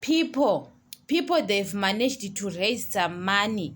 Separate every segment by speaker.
Speaker 1: people people they've managed to raise some money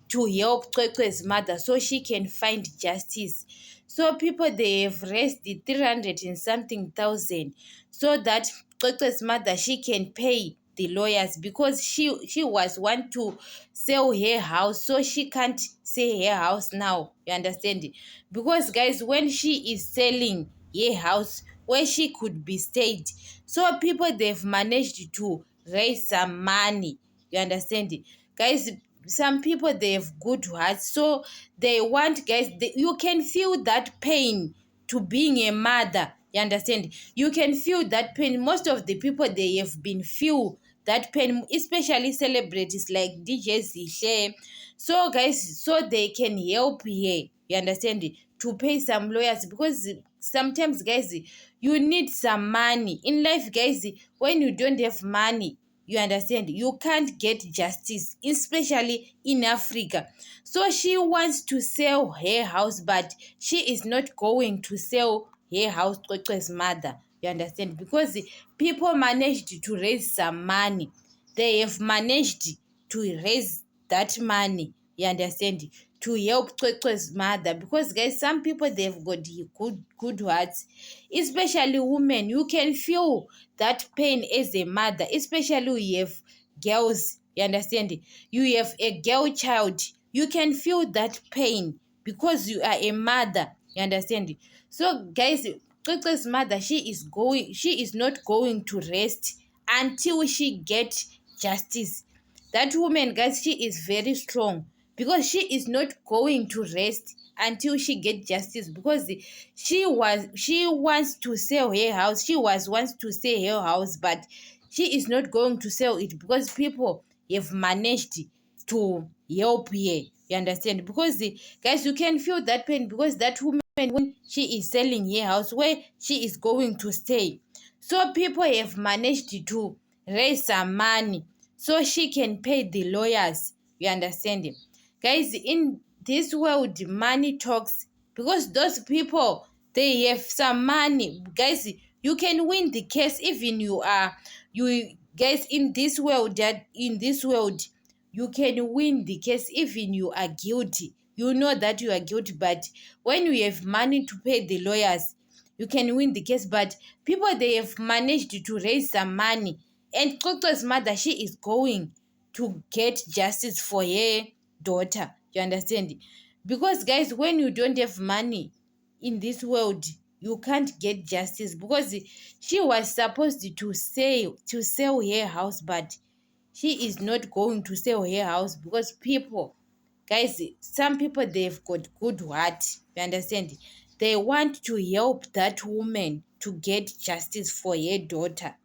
Speaker 1: to help Kwekwe's mother so she can find justice. So people they have raised the 300 and something thousand so that Kwekwe's mother she can pay the lawyers because she was want to sell her house so she can't sell her house now. You understand? Because guys, when she is selling her house where she could be stayed, so people they've managed to raise some money. You understand? Guys, some people they have good hearts, so they want guys. You can feel that pain to being a mother. You understand? You can feel that pain. Most of the people they have been feel that pain, especially celebrities like DJ Zishe. So guys, so they can help here. You understand? To pay some lawyers because sometimes guys you need some money in life guys. When you don't have money, you understand, you can't get justice, especially in Africa. So she wants to sell her house, but she is not going to sell her house to Kwekwe's mother. You understand? Because people managed to raise some money. They have managed to raise that money. You understand? To help Kwekwe's mother. Because guys, some people they've got good hearts, especially women. You can feel that pain as a mother, especially you have girls. You understand? You have a girl child. You can feel that pain because you are a mother. You understand? So guys, Kwekwe's mother, she is not going to rest until she get justice. That woman, guys, she is very strong because she is not going to rest until she get justice because she wants to sell her house. She was wants to sell her house, but she is not going to sell it because people have managed to help her. You understand? Because guys, you can feel that pain because that woman, when she is selling her house where she is going to stay, so people have managed to raise some money so she can pay the lawyers. You understand? Guys, in this world money talks because those people they have some money. Guys, you can win the case even you guys in this world, that in this world you can win the case even you are guilty. You know that you are guilty, but when you have money to pay the lawyers, you can win the case. But people they have managed to raise some money, and Koko's mother, she is going to get justice for her daughter. You understand? Because guys, when you don't have money in this world, you can't get justice because she was supposed to sell her house, but she is not going to sell her house because people, guys, some people they've got good heart. You understand? They want to help that woman to get justice for her daughter.